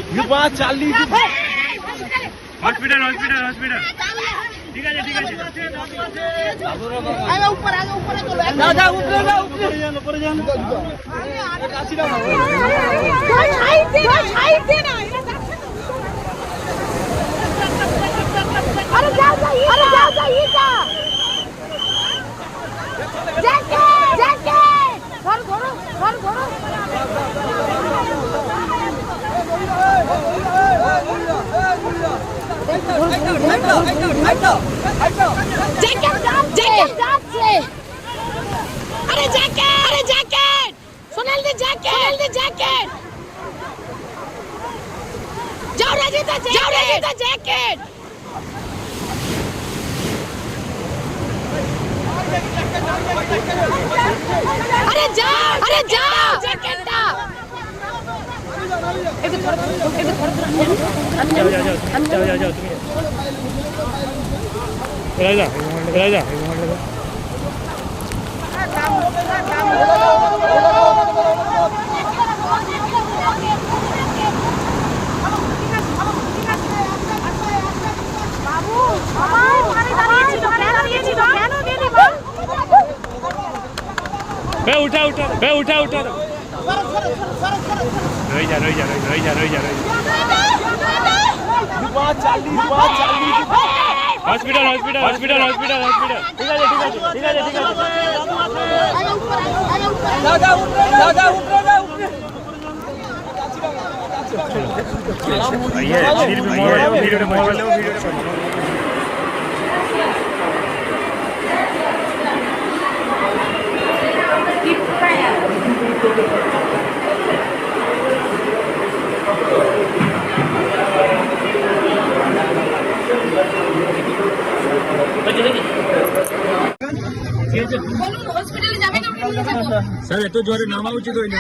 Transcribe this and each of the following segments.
ये बात चल रही थी। हॉस्पिटल हॉस्पिटल हॉस्पिटल ठीक है ठीक है आगे ऊपर जा जा ऊपर जा ऊपर जाना साइड ना अरे जा ये का जैकेट धरो अरे जैकेट सोनाल दे जैकेट जाओ राजिता जैकेट अरे जा जैकेटটা একটু ধরো जाओ जा বাবু আমার পানি দাঁড়িয়েছিল কেন দিলি মা उठा रही जा बात चल रही हॉस्पिटल ठीक है जा ऊपर হসপিটালে যাবেন স্যার এত জোরে নামা উচিত হয়নি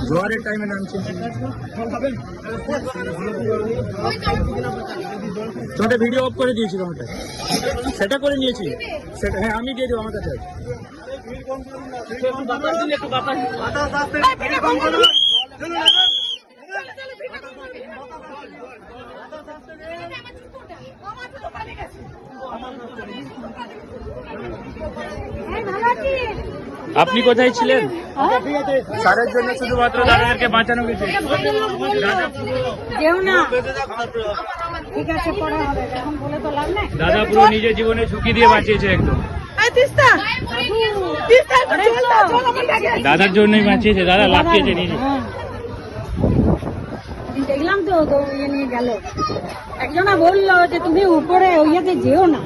জোয়ারের টাইমে নামছেন তোমাদের ভিডিও অফ করে দিয়েছিল আমাকে সেটা করে নিয়েছি সেটা হ্যাঁ আমি দিয়ে দেবো আমার কাছে আপনি কোথায় ছিলেন স্যারের জন্য শুধুমাত্র দাদাদেরকে বাঁচানো গেছে দাদা পুরো নিজের জীবনে ঝুঁকি দিয়ে বাঁচিয়েছে একদম দাদার জন্যই বাঁচিয়েছে দাদা লাফিয়েছে নিজে দেখলাম তো ইয়ে নিয়ে গেল একজনা বললো যে তুমি উপরে ওইয়াতে যেও না